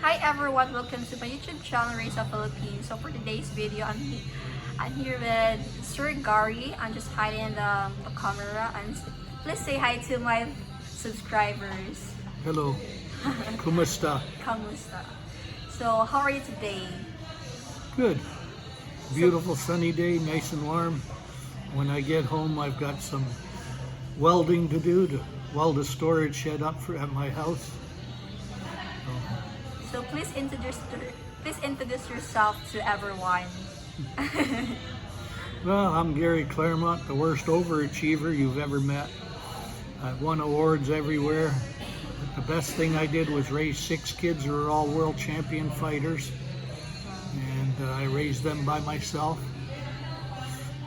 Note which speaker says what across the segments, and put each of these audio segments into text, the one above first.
Speaker 1: Hi everyone, welcome to my YouTube channel, Race of Philippines. So for today's video, I'm here with Sir Gary. I'm just hiding the camera, and please say hi to my subscribers.
Speaker 2: Hello. Kumusta?
Speaker 1: Kamusta? So how are you today?
Speaker 2: Good. Beautiful sunny day, nice and warm. When I get home, I've got some welding to do to weld a storage shed up at my house.
Speaker 1: So please introduce yourself to everyone.
Speaker 2: Well, I'm Gary Claremont, the worst overachiever you've ever met. I've won awards everywhere. The best thing I did was raise 6 kids who are all world champion fighters. And I raised them by myself.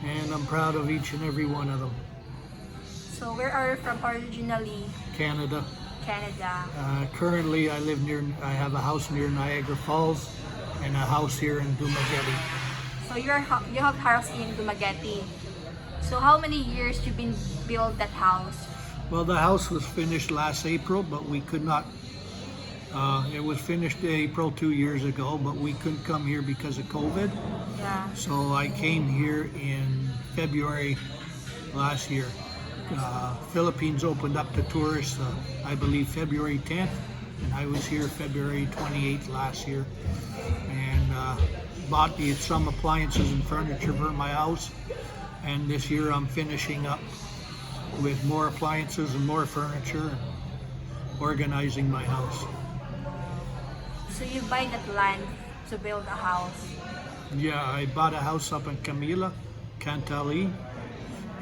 Speaker 2: And I'm proud of each and every one of them.
Speaker 1: So where are you from originally?
Speaker 2: Canada.
Speaker 1: Canada.
Speaker 2: Currently, I have a house near Niagara Falls and a house here in Dumaguete.
Speaker 1: So you have house in Dumaguete. So how many years you been build that house?
Speaker 2: Well, the house was finished last April, but we could not. It was finished April 2 years ago, but we couldn't come here because of COVID.
Speaker 1: Yeah.
Speaker 2: So I came here in February last year. Philippines opened up to tourists, I believe February 10th, and I was here February 28th last year, and bought some appliances and furniture for my house, and this year I'm finishing up with more appliances and more furniture and organizing my house.
Speaker 1: So you buy that land to build a house?
Speaker 2: Yeah, I bought a house up in Camila, Cantali,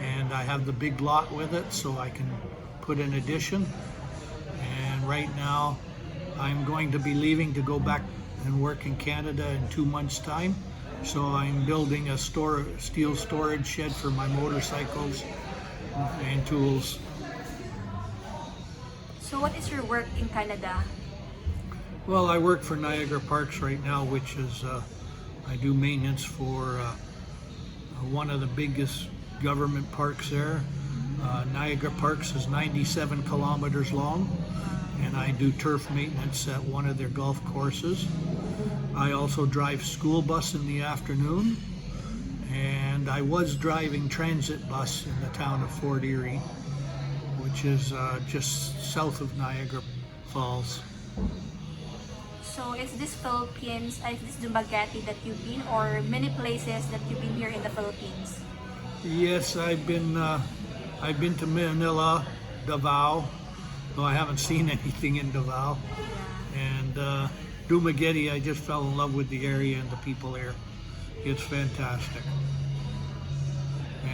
Speaker 2: and I have the big lot with it so I can put an addition. And right now I'm going to be leaving to go back and work in Canada in 2 months' time. So I'm building a steel storage shed for my motorcycles and tools.
Speaker 1: So what is your work in Canada?
Speaker 2: Well, I work for Niagara Parks right now, which is I do maintenance for one of the biggest government parks there. Niagara Parks is 97 kilometers long, and I do turf maintenance at one of their golf courses. I also drive school bus in the afternoon, and I was driving transit bus in the town of Fort Erie, which is just south of Niagara Falls.
Speaker 1: So is this Philippines, is this Dumaguete that you've been, or many places that you've been here in the Philippines?
Speaker 2: Yes, I've been to Manila, Davao, though I haven't seen anything in Davao. And Dumaguete, I just fell in love with the area and the people here. It's fantastic.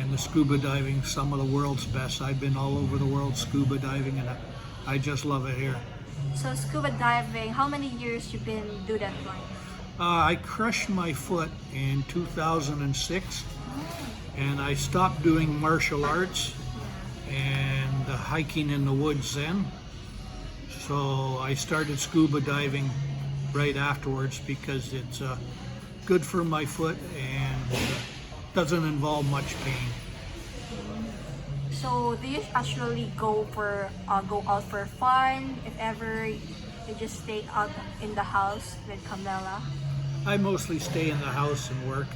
Speaker 2: And the scuba diving, some of the world's best. I've been all over the world scuba diving, and I just love it here.
Speaker 1: So scuba diving, how many years you been do that one?
Speaker 2: I crushed my foot in 2006. And I stopped doing martial arts and hiking in the woods then. So I started scuba diving right afterwards because it's good for my foot and doesn't involve much pain.
Speaker 1: So do you actually go out for fun? If ever you just stay out in the house with Camila?
Speaker 2: I mostly stay in the house and work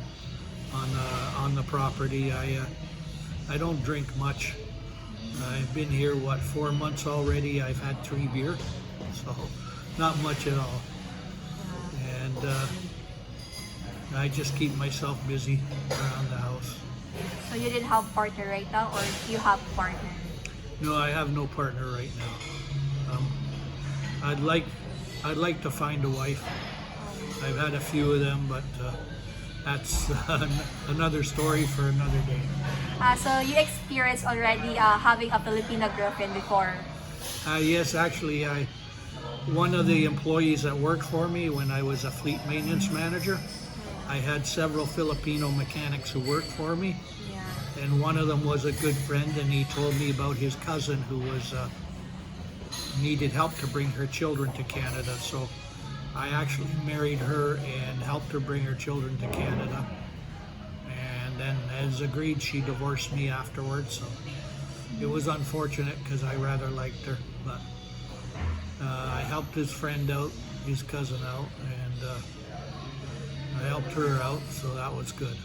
Speaker 2: on the property. I don't drink much. I've been here 4 months already. I've had 3 beer, so not much at all. And I just keep myself busy around the house.
Speaker 1: So you didn't have partner right now, or you have partner?
Speaker 2: No, I have no partner right now. I'd like to find a wife. I've had a few of them, but that's another story for another day.
Speaker 1: So you experienced already having a Filipino girlfriend before?
Speaker 2: Yes, actually, one of the employees that worked for me when I was a fleet maintenance manager, I had several Filipino mechanics who worked for me.
Speaker 1: Yeah.
Speaker 2: And one of them was a good friend, and he told me about his cousin who was needed help to bring her children to Canada. So I actually married her and helped her bring her children to Canada. And then, as agreed, she divorced me afterwards. So it was unfortunate because I rather liked her. But I helped his friend out, his cousin out, and I helped her out, so that was good.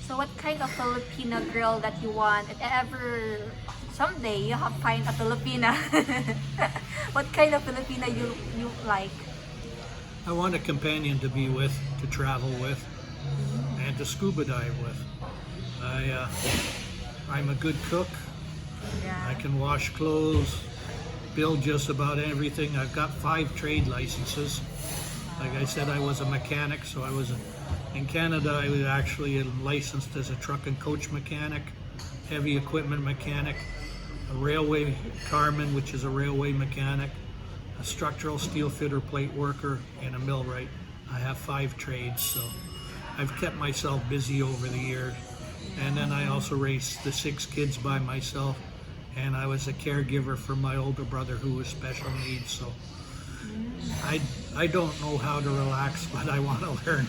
Speaker 1: So what kind of Filipino girl that you want if ever someday you have find a Filipina? What kind of Filipina you like?
Speaker 2: I want a companion to be with, to travel with, and to scuba dive with. I'm a good cook.
Speaker 1: Yeah.
Speaker 2: I can wash clothes, build just about everything. I've got 5 trade licenses. Like I said, I was a mechanic, so in Canada, I was actually licensed as a truck and coach mechanic, heavy equipment mechanic, a railway carman, which is a railway mechanic, a structural steel fitter plate worker, and a millwright. I have 5 trades, so I've kept myself busy over the years. And then I also raised the 6 kids by myself, and I was a caregiver for my older brother who was special needs, so I don't know how to relax, but I want to learn.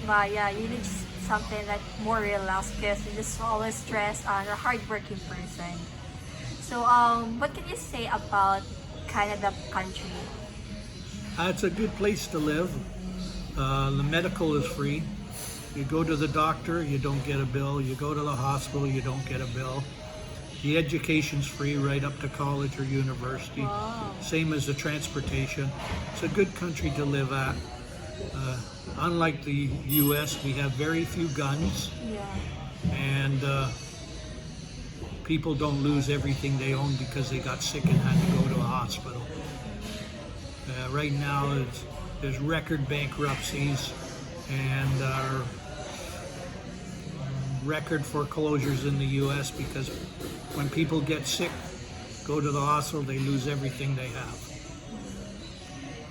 Speaker 1: But yeah, you need something that more relaxed because you're just always stressed and you're a hardworking person. So what can you say about Canada country?
Speaker 2: It's a good place to live. The medical is free. You go to the doctor, you don't get a bill. You go to the hospital, you don't get a bill. The education's free right up to college or university.
Speaker 1: Wow.
Speaker 2: Same as the transportation. It's a good country to live at. Unlike the U.S., we have very few guns,
Speaker 1: Yeah.
Speaker 2: and people don't lose everything they own because they got sick and had to go to a hospital. Right now, there's record bankruptcies and record foreclosures in the U.S. because when people get sick, go to the hospital, they lose everything they have.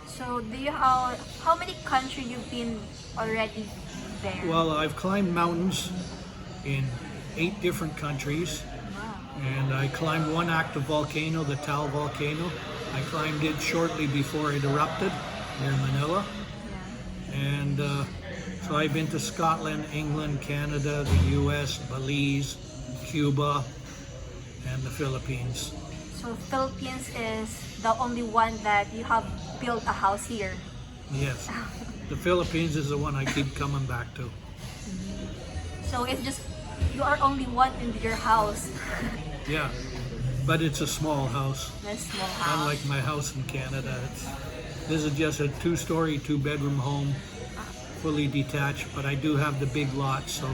Speaker 1: So do you how many countries you've been already there?
Speaker 2: Well, I've climbed mountains in 8 different countries,
Speaker 1: Wow.
Speaker 2: and I climbed one active volcano, the Tal volcano. I climbed it shortly before it erupted near Manila.
Speaker 1: Yeah.
Speaker 2: And so I've been to Scotland, England, Canada, the US, Belize, Cuba, and the Philippines.
Speaker 1: So Philippines is the only one that you have built a house here.
Speaker 2: Yes, the Philippines is the one I keep coming back to.
Speaker 1: So it's just you are only one in your house.
Speaker 2: Yeah, but it's a small house.
Speaker 1: A small house.
Speaker 2: Unlike my house in Canada, this is just a 2-story, 2-bedroom home, fully detached, but I do have the big lot, so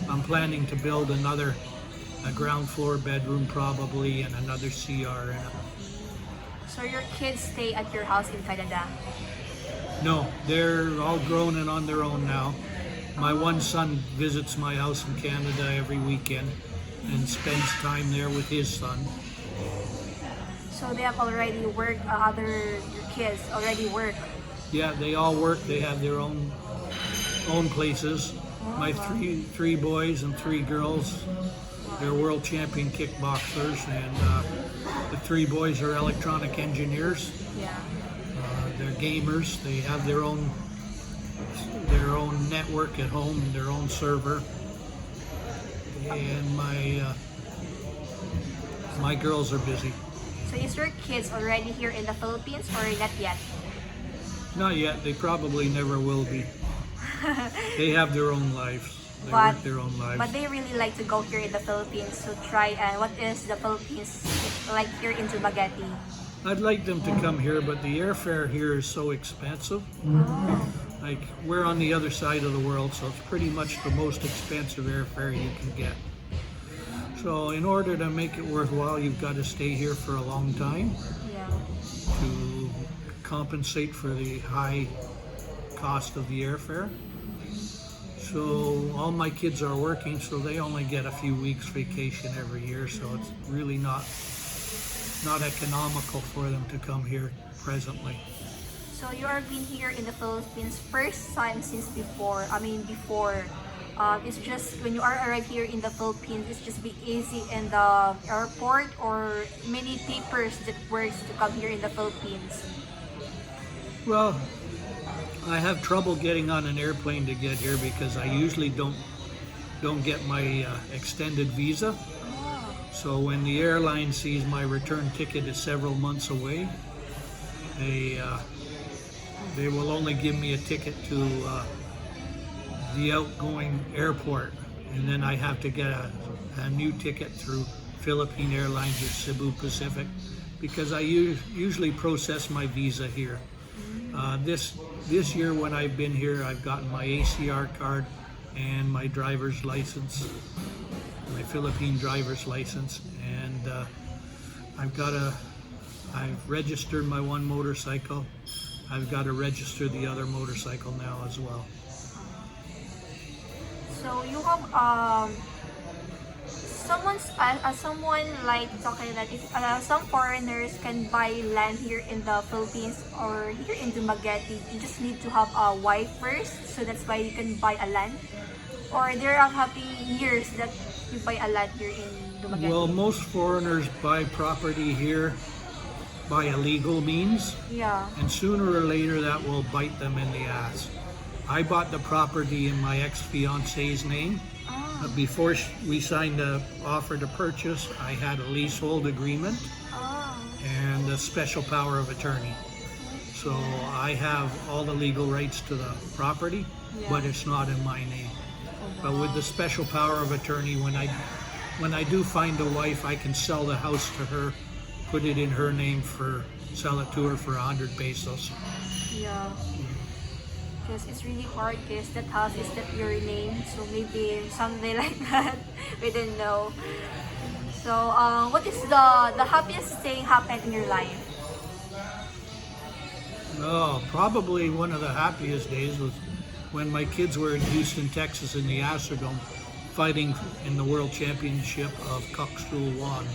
Speaker 2: I'm planning to build a ground floor bedroom probably, and another CR in it.
Speaker 1: So your kids stay at your house in Canada?
Speaker 2: No, they're all grown and on their own now. My one son visits my house in Canada every weekend and spends time there with his son.
Speaker 1: So they have already worked, your kids already work?
Speaker 2: Yeah, they all work. They have their own places. My three boys and 3 girls, they're world champion kickboxers, and the 3 boys are electronic engineers.
Speaker 1: Yeah.
Speaker 2: They're gamers. They have their own network at home, their own server. And my girls are busy.
Speaker 1: So is your kids already here in the Philippines or not yet?
Speaker 2: Not yet. They probably never will be. They have their own lives. They
Speaker 1: But-
Speaker 2: work their own lives.
Speaker 1: But they really like to go here in the Philippines to try. And what is the Philippines like here in Dumaguete?
Speaker 2: I'd like them to come here, but the airfare here is so expensive. Like, we're on the other side of the world, so it's pretty much the most expensive airfare you can get. So in order to make it worthwhile, you've got to stay here for a long time
Speaker 1: Yeah.
Speaker 2: to compensate for the high cost of the airfare. So all my kids are working, so they only get a few weeks vacation every year, so it's really not economical for them to come here presently.
Speaker 1: So you are been here in the Philippines first time since before. It's just when you are arrived here in the Philippines, it's just be easy in the airport or many papers that works to come here in the Philippines.
Speaker 2: Well, I have trouble getting on an airplane to get here because I usually don't get my extended visa. So when the airline sees my return ticket is several months away, they will only give me a ticket to the outgoing airport, and then I have to get a new ticket through Philippine Airlines or Cebu Pacific, because I usually process my visa here. This year when I've been here, I've gotten my ACR card and my driver's license, my Philippine driver's license, and I've registered my one motorcycle. I've got to register the other motorcycle now as well.
Speaker 1: So you have someone like talking that if some foreigners can buy land here in the Philippines or here in Dumaguete, you just need to have a wife first, so that's why you can buy a land. Or there are happy years that you buy a land here in Dumaguete.
Speaker 2: Well, most foreigners buy property here by illegal means,
Speaker 1: Yeah.
Speaker 2: and sooner or later that will bite them in the ass. I bought the property in my ex-fiance's name. Before we signed the offer to purchase, I had a leasehold agreement and a special power of attorney. So I have all the legal rights to the property, but it's not in my name. But with the special power of attorney, when I do find a wife, I can sell the house to her, put it in her name, sell it to her for 100 pesos.
Speaker 1: Yeah. Because it's really hard because that house is not your name, so maybe someday like that, we don't know. So what is the happiest thing happened in your life?
Speaker 2: Oh, probably one of the happiest days was when my kids were in Houston, Texas in the Astrodome fighting in the World Championship of Coxstool 1.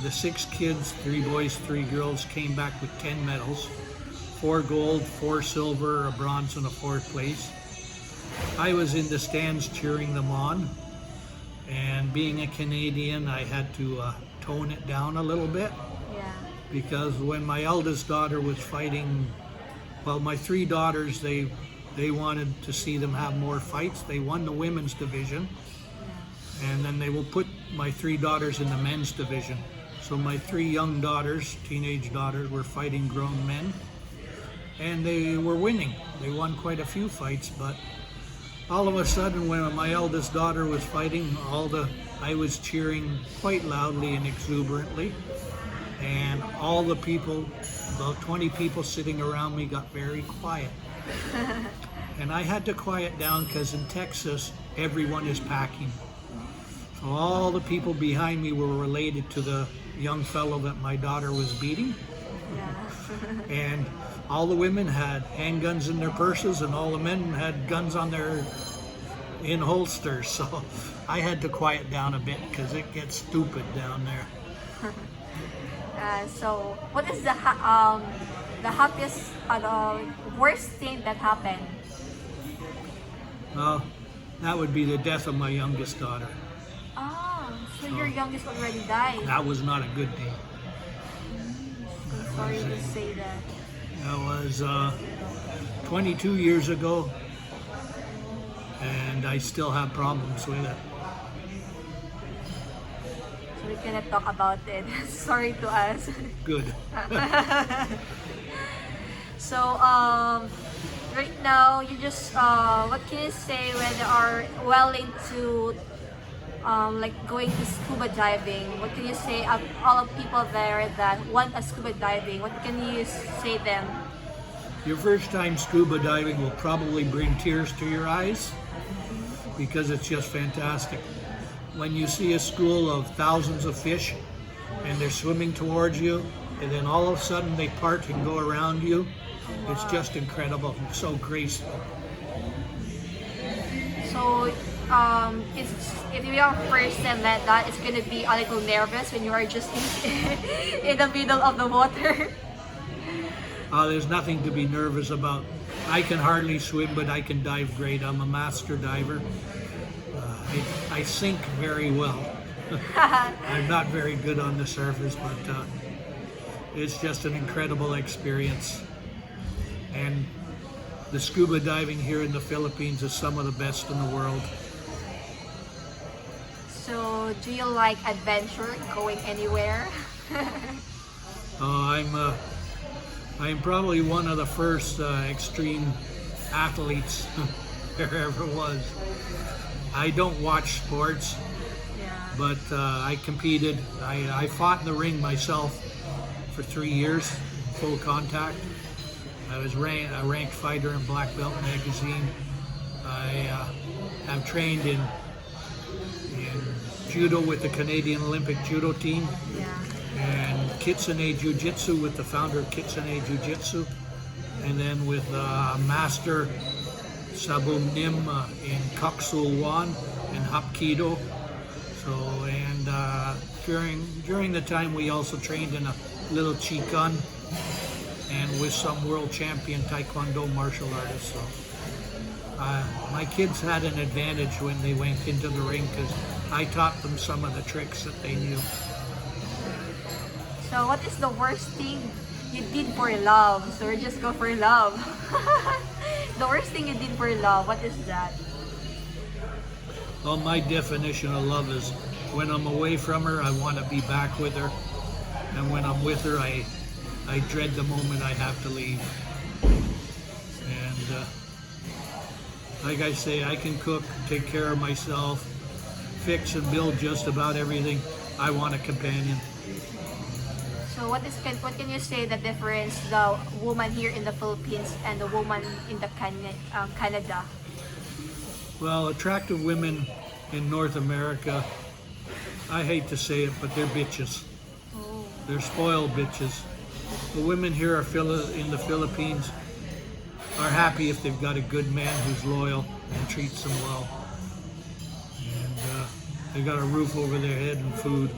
Speaker 2: The 6 kids, 3 boys, 3 girls, came back with 10 medals. 4 gold, 4 silver, a bronze, and a 4th place. I was in the stands cheering them on, and being a Canadian, I had to tone it down a little bit,
Speaker 1: Yeah.
Speaker 2: because when my eldest daughter was fighting, well, my 3 daughters, they wanted to see them have more fights. They won the women's division, and then they will put my 3 daughters in the men's division. So my 3 young daughters, teenage daughters, were fighting grown men. And they were winning. They won quite a few fights, but all of a sudden when my eldest daughter was fighting, I was cheering quite loudly and exuberantly, and all the people, about 20 people sitting around me, got very quiet. And I had to quiet down because in Texas, everyone is packing. So all the people behind me were related to the young fellow that my daughter was beating.
Speaker 1: Yeah.
Speaker 2: And all the women had handguns in their purses, and all the men had guns on in holsters. So I had to quiet down a bit because it gets stupid down there.
Speaker 1: So what is the happiest, the worst thing that happened?
Speaker 2: Well, that would be the death of my youngest daughter.
Speaker 1: So your youngest already died.
Speaker 2: That was not a good day.
Speaker 1: I'm sorry to say that.
Speaker 2: That was 22 years ago, and I still have problems with it.
Speaker 1: So we cannot talk about it. Sorry to us.
Speaker 2: Good.
Speaker 1: So right now you just what can you say when they are willing to like going to scuba diving? What can you say of all of people there that want a scuba diving? What can you say them?
Speaker 2: Your first time scuba diving will probably bring tears to your eyes because it's just fantastic. When you see a school of thousands of fish and they're swimming towards you, and then all of a sudden they part and go around you, it's just incredible. It's so graceful.
Speaker 1: So if you are first time like that, it's gonna be a little nervous when you are just in the middle of the water.
Speaker 2: There's nothing to be nervous about. I can hardly swim, but I can dive great. I'm a master diver. I sink very well. I'm not very good on the surface, but it's just an incredible experience. And the scuba diving here in the Philippines is some of the best in the world.
Speaker 1: So do you like adventure, going anywhere?
Speaker 2: I am probably one of the first extreme athletes there ever was. I don't watch sports,
Speaker 1: Yeah.
Speaker 2: but I competed. I fought in the ring myself for 3 years, full contact. I was a ranked fighter in Black Belt magazine. I have trained in judo with the Canadian Olympic judo team,
Speaker 1: Yeah.
Speaker 2: and Kitsune Jiu-Jitsu with the founder of Kitsune Jiu-Jitsu, and then with Master Sabum Nim in Kaksul Wan and Hapkido. So, and during the time we also trained in a little Chikan and with some world champion Taekwondo martial artists. So my kids had an advantage when they went into the ring because I taught them some of the tricks that they knew.
Speaker 1: So what is the worst thing you did for love? So we just go for love. The worst thing you did for love, what is that?
Speaker 2: Well, my definition of love is when I'm away from her, I want to be back with her. And when I'm with her, I dread the moment I have to leave. And like I say, I can cook, take care of myself, fix and build just about everything. I want a companion.
Speaker 1: So what can you say the difference the woman here in the Philippines and the woman in the Canada?
Speaker 2: Well, attractive women in North America, I hate to say it, but they're bitches.
Speaker 1: Oh.
Speaker 2: They're spoiled bitches. The women here in the Philippines are happy if they've got a good man who's loyal and treats them well. And they got a roof over their head and food.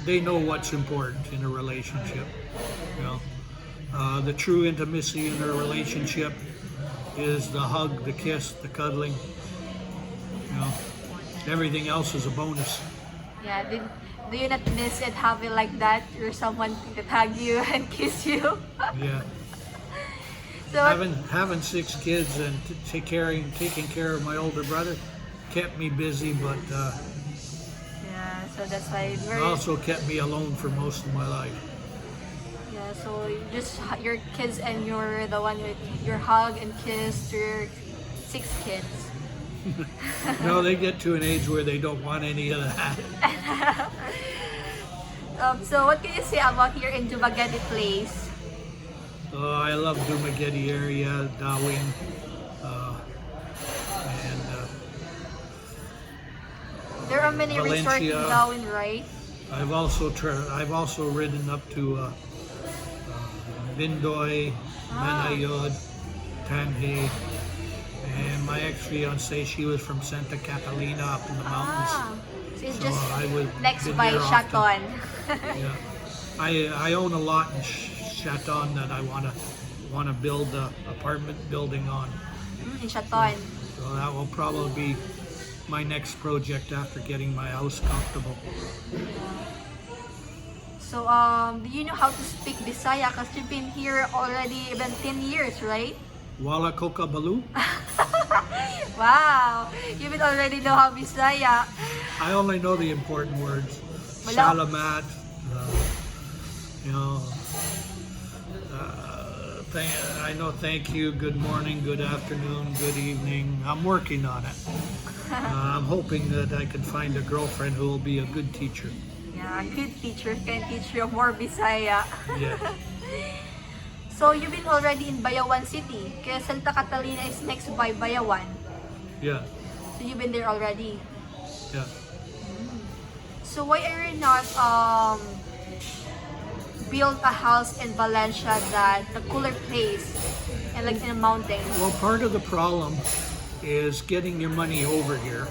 Speaker 2: They know what's important in a relationship. You know, the true intimacy in a relationship is the hug, the kiss, the cuddling. You know, everything else is a bonus.
Speaker 1: Yeah, do you not miss it having like that? Or someone that hug you and kiss you?
Speaker 2: Yeah.
Speaker 1: So
Speaker 2: Having 6 kids and taking care of my older brother kept me busy, but
Speaker 1: yeah, so that's why
Speaker 2: it also kept me alone for most of my life.
Speaker 1: yeah, so you just your kids and you're the one with your hug and kiss to your 6 kids.
Speaker 2: No, they get to an age where they don't want any of that.
Speaker 1: So what can you say about here in Dumaguete Place?
Speaker 2: I love Dumaguete area, Dawing, and
Speaker 1: There are many resorts in
Speaker 2: Valencia.
Speaker 1: Darwin, right?
Speaker 2: I've also ridden up to Bindoy, Manayod, Tanhi, and my ex-fiancée, she was from Santa Catalina up in the mountains.
Speaker 1: So it's
Speaker 2: So
Speaker 1: just
Speaker 2: I would
Speaker 1: next
Speaker 2: been
Speaker 1: by
Speaker 2: there often.
Speaker 1: Chaton.
Speaker 2: Yeah, I own a lot in Chaton that I want to build an apartment building on.
Speaker 1: In Chaton.
Speaker 2: So that will probably be my next project after getting my house comfortable.
Speaker 1: So do you know how to speak Bisaya? Because you've been here already even 10 years, right?
Speaker 2: Wala Coca Balu.
Speaker 1: Wow, you will already know how Bisaya.
Speaker 2: I only know the important words.
Speaker 1: Wala.
Speaker 2: Salamat. You know. I know thank you, good morning, good afternoon, good evening. I'm working on it. I'm hoping that I can find a girlfriend who will be a good teacher.
Speaker 1: Yeah, good teacher can teach you more Bisaya.
Speaker 2: Yeah.
Speaker 1: So you've been already in Bayawan City. Kaya Santa Catalina is next by Bayawan.
Speaker 2: Yeah.
Speaker 1: So you've been there already.
Speaker 2: Yeah.
Speaker 1: So why are you not build a house in Valencia that the cooler place and like in a mountain?
Speaker 2: Well, part of the problem is getting your money over here.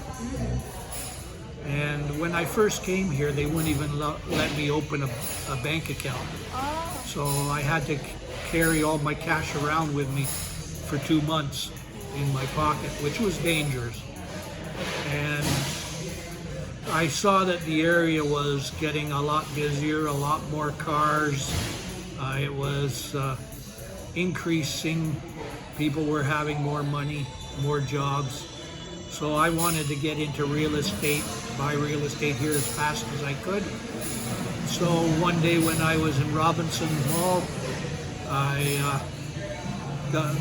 Speaker 2: And when I first came here, they wouldn't even let me open a bank account.
Speaker 1: Oh.
Speaker 2: So I had to carry all my cash around with me for 2 months in my pocket, which was dangerous. And I saw that the area was getting a lot busier, a lot more cars. It was increasing. People were having more money, more jobs. So I wanted to get into real estate, buy real estate here as fast as I could. So one day when I was in Robinson Mall, I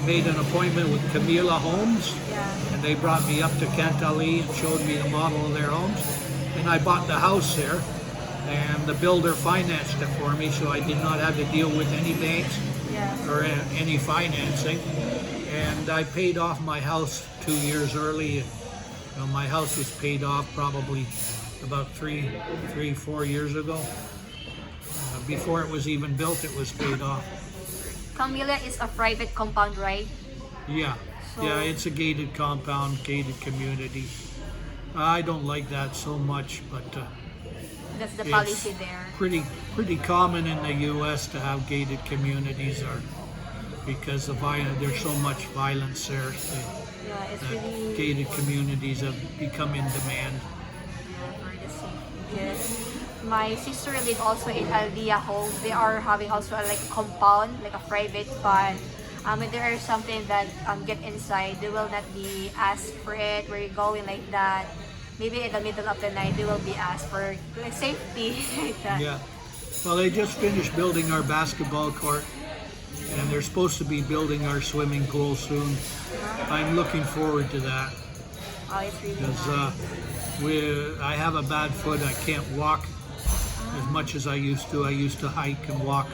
Speaker 2: made an appointment with Camila Homes,
Speaker 1: Yeah.
Speaker 2: and they brought me up to Cantalí and showed me the model of their homes. And I bought the house there, and the builder financed it for me, so I did not have to deal with any banks
Speaker 1: Yeah.
Speaker 2: or any financing. And I paid off my house 2 years early. My house was paid off probably about 4 years ago. Before it was even built, it was paid off.
Speaker 1: Camila is a private compound, right?
Speaker 2: Yeah,
Speaker 1: So-
Speaker 2: yeah, it's a gated compound, gated community. I don't like that so much, but
Speaker 1: That's the
Speaker 2: it's
Speaker 1: policy there.
Speaker 2: pretty common in the U.S. to have gated communities, or because there's so much violence there.
Speaker 1: Yeah, it's
Speaker 2: That
Speaker 1: really
Speaker 2: gated communities have become in demand.
Speaker 1: for the safety. Yes. My sister live also in Aldea Home. They are having also a like compound, like a private fund. If there is something that get inside, they will not be asked for it. Where you going like that? Maybe in the middle of the night, they will be asked for like safety like that.
Speaker 2: Yeah. Well, they just finished building our basketball court, and they're supposed to be building our swimming pool soon. I'm looking forward to that
Speaker 1: Oh, it's really
Speaker 2: because
Speaker 1: nice.
Speaker 2: I have a bad foot. I can't walk as much as I used to. I used to hike and walk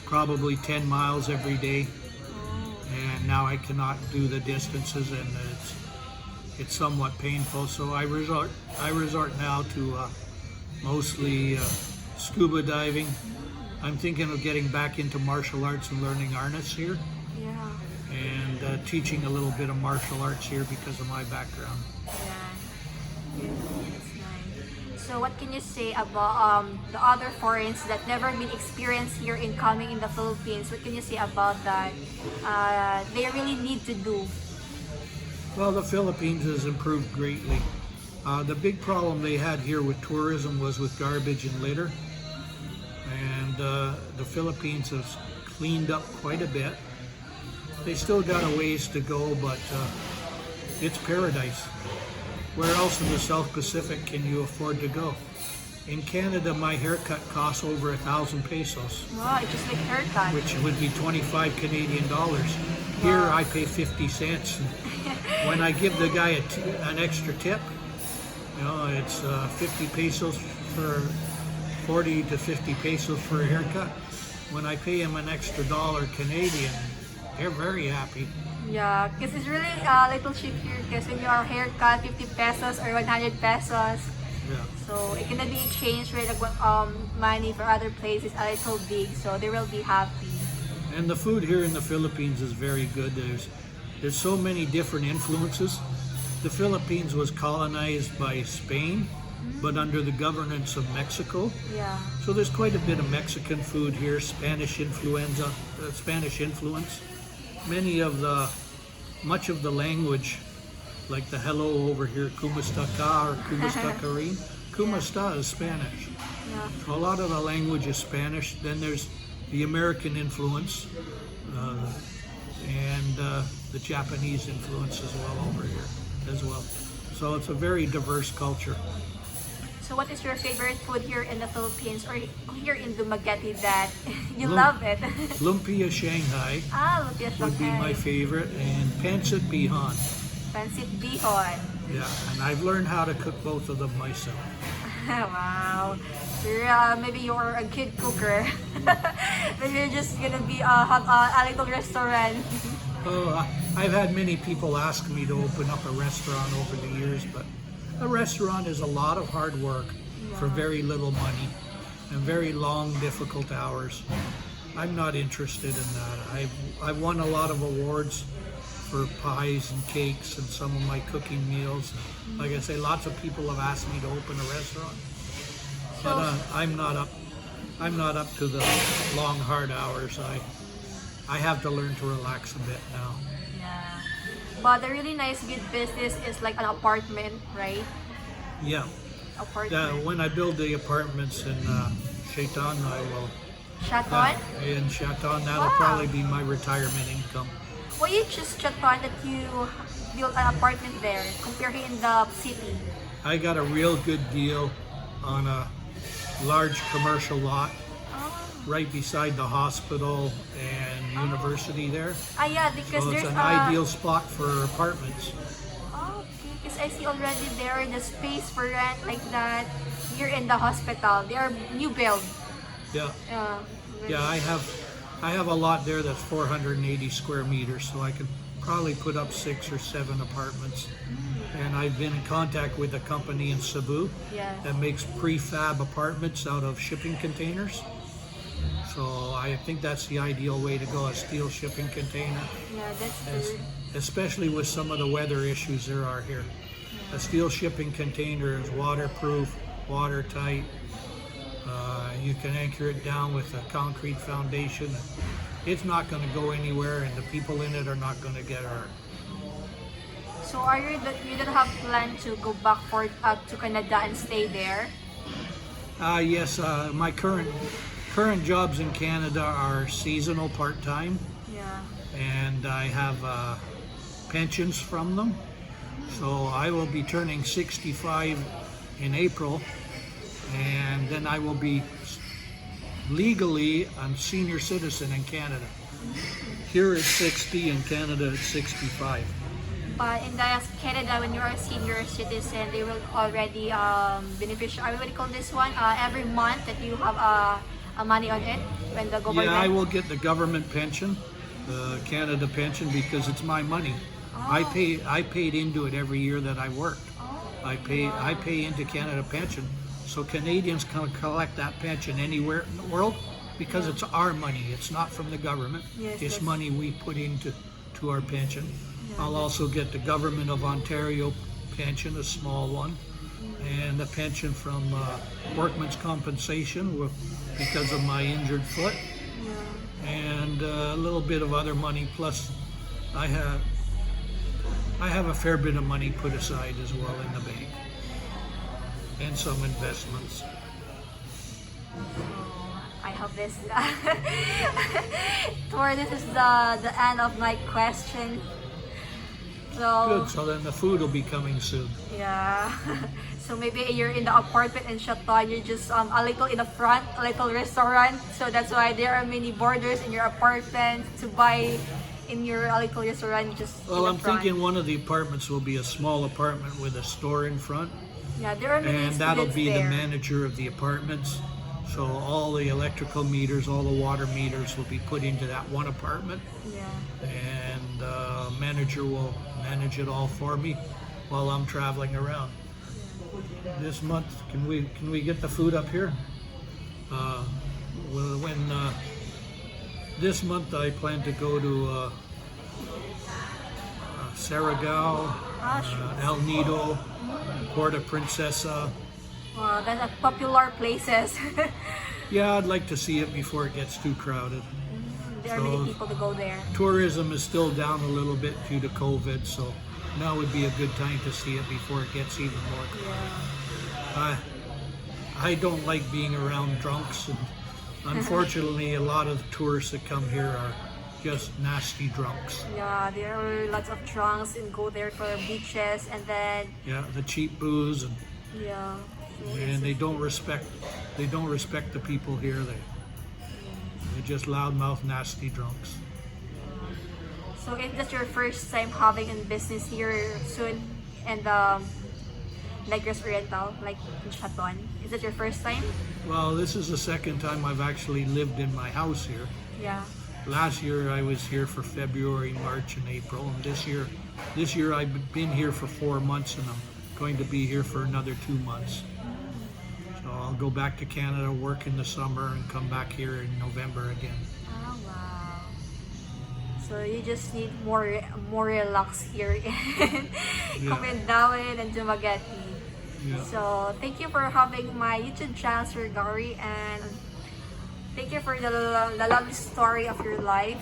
Speaker 2: probably 10 miles every day, and now I cannot do the distances, and it's somewhat painful. So I resort now to mostly scuba diving. I'm thinking of getting back into martial arts and learning harness here,
Speaker 1: Yeah.
Speaker 2: and teaching a little bit of martial arts here because of my background.
Speaker 1: Yeah. That's nice. So what can you say about the other foreigners that never been experienced here in coming in the Philippines? What can you say about that? They really need to do.
Speaker 2: Well, the Philippines has improved greatly. The big problem they had here with tourism was with garbage and litter. And the Philippines has cleaned up quite a bit. They still got a ways to go, but it's paradise. Where else in the South Pacific can you afford to go? In Canada, my haircut costs over 1,000 pesos,
Speaker 1: Wow, it's just like haircut.
Speaker 2: which would be 25 Canadian dollars. Here, I pay 50 cents. When I give the guy an extra tip, it's 50 pesos for 40 to 50 pesos for a haircut. When I pay him an extra dollar Canadian, they're very happy.
Speaker 1: Yeah, because it's really a little cheap here because when you are haircut, 50 pesos or 100 pesos.
Speaker 2: Yeah.
Speaker 1: So it can be exchanged with money for other places a little big, so they will be happy.
Speaker 2: And the food here in the Philippines is very good. There's so many different influences. The Philippines was colonized by Spain, but under the governance of Mexico.
Speaker 1: Yeah.
Speaker 2: So there's quite a bit of Mexican food here, Spanish influence. Much of the language, like the hello over here, kumusta ka or kumusta ka rin. Kumusta is Spanish.
Speaker 1: Yeah.
Speaker 2: So a lot of the language is Spanish. Then there's the American influence and the Japanese influence as well over here as well. So it's a very diverse culture.
Speaker 1: So what is your favorite food here in the Philippines or here in Dumaguete that you love it?
Speaker 2: Lumpia Shanghai
Speaker 1: Lumpia
Speaker 2: would be my
Speaker 1: Shanghai.
Speaker 2: favorite, and pancit bihon.
Speaker 1: Pancit bihon.
Speaker 2: Yeah, and I've learned how to cook both of them myself.
Speaker 1: Wow. Maybe you're a good cooker. But you're just gonna be a little restaurant.
Speaker 2: Oh, I've had many people ask me to open up a restaurant over the years, but a restaurant is a lot of hard work for very little money and very long, difficult hours. I'm not interested in that. I've won a lot of awards for pies and cakes and some of my cooking meals. Like I say, lots of people have asked me to open a restaurant, but I'm not up to the long, hard hours. I have to learn to relax a bit now.
Speaker 1: Yeah. But the really nice good business is like an apartment, right?
Speaker 2: Yeah.
Speaker 1: Apartment.
Speaker 2: When I build the apartments in Shaitan, I will.
Speaker 1: Chaton?
Speaker 2: In Shaitan, that'll
Speaker 1: Wow.
Speaker 2: probably be my retirement income.
Speaker 1: Why you choose Chaton that you built an apartment there compared in the city?
Speaker 2: I got a real good deal on a large commercial lot
Speaker 1: Oh.
Speaker 2: right beside the hospital and university there.
Speaker 1: Ah, yeah, because
Speaker 2: So it's
Speaker 1: there's
Speaker 2: an
Speaker 1: a...
Speaker 2: ideal spot for apartments.
Speaker 1: Oh, okay, because I see already there the space for rent like that here in the hospital. They are new build.
Speaker 2: Yeah,
Speaker 1: Yeah.
Speaker 2: yeah. I have a lot there that's 480 square meters, so I could probably put up 6 or 7 apartments. And I've been in contact with a company in Cebu
Speaker 1: Yes.
Speaker 2: that makes prefab apartments out of shipping containers. So I think that's the ideal way to go, a steel shipping container,
Speaker 1: Yeah, that's
Speaker 2: as,
Speaker 1: good.
Speaker 2: especially with some of the weather issues there are here. A steel shipping container is waterproof, watertight. You can anchor it down with a concrete foundation. It's not going to go anywhere, and the people in it are not going to get hurt.
Speaker 1: So are you don't have plan to go back to Canada and stay there?
Speaker 2: Yes, my current jobs in Canada are seasonal, part-time,
Speaker 1: Yeah.
Speaker 2: and I have pensions from them. So I will be turning 65 in April, and then I will be legally a senior citizen in Canada. Here it's 60, in Canada it's 65.
Speaker 1: But in the Canada, when you're a senior citizen, they will already beneficiary. What do you call this one? Every month that you have a money on it when the government.
Speaker 2: Yeah, I will get the government pension, the Canada pension, because it's my money. I paid into it every year that I worked. I pay into Canada pension, so Canadians can collect that pension anywhere in the world because it's our money. It's not from the government.
Speaker 1: Yes,
Speaker 2: It's
Speaker 1: yes.
Speaker 2: money we put into our pension.
Speaker 1: Yeah,
Speaker 2: I'll also get the government of Ontario pension, a small one, and the pension from workman's compensation because of my injured foot,
Speaker 1: Yeah.
Speaker 2: and a little bit of other money. Plus, I have a fair bit of money put aside as well in the bank, and some investments.
Speaker 1: I hope this. This is the end of my question. So
Speaker 2: Good. So then the food will be coming soon.
Speaker 1: yeah. So maybe you're in the apartment in Chateau, you're just a little in the front, a little restaurant. So that's why there are many borders in your apartment to buy in your little restaurant just
Speaker 2: Well,
Speaker 1: in
Speaker 2: I'm
Speaker 1: the front.
Speaker 2: thinking one of the apartments will be a small apartment with a store in front,
Speaker 1: Yeah, there are many
Speaker 2: and that'll
Speaker 1: students
Speaker 2: be the
Speaker 1: there.
Speaker 2: manager of the apartments. So all the electrical meters, all the water meters will be put into that one apartment,
Speaker 1: Yeah.
Speaker 2: and manager will manage it all for me while I'm traveling around. This month, can we get the food up here? This month I plan to go to Saragao,
Speaker 1: Sure.
Speaker 2: El Nido, Puerto Princesa.
Speaker 1: Wow, that's a popular places.
Speaker 2: Yeah, I'd like to see it before it gets too crowded.
Speaker 1: There are many people to go there.
Speaker 2: Tourism is still down a little bit due to COVID, so now would be a good time to see it before it gets even more crowded.
Speaker 1: Yeah.
Speaker 2: I don't like being around drunks, and unfortunately a lot of tourists that come here are just nasty drunks.
Speaker 1: Yeah, there are lots of drunks and go there for beaches and then
Speaker 2: Yeah, the cheap booze,
Speaker 1: yeah.
Speaker 2: and they don't respect the people here. They're just loudmouth, nasty drunks.
Speaker 1: So is that your first time having a business here soon and Negros Oriental, like in Chaton? Is that your first time?
Speaker 2: Well, this is the second time I've actually lived in my house here.
Speaker 1: Yeah.
Speaker 2: Last year I was here for February, March, and April, and this year I've been here for 4 months, and I'm going to be here for another 2 months. So I'll go back to Canada, work in the summer, and come back here in November again.
Speaker 1: Oh wow. So you just need more relax here in Comendawin and Dumaguete.
Speaker 2: Yeah.
Speaker 1: So thank you for having my YouTube channel, Sir Gary, and thank you for the lovely story of your life.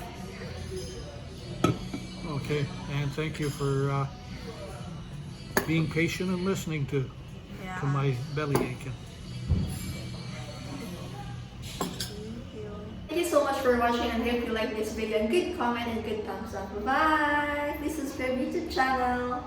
Speaker 2: Okay, and thank you for being patient and listening to
Speaker 1: Yeah.
Speaker 2: my belly aching.
Speaker 1: Thank you. so much for watching, and if you like this video, and good comment and good thumbs up. Bye bye. Please subscribe to YouTube channel.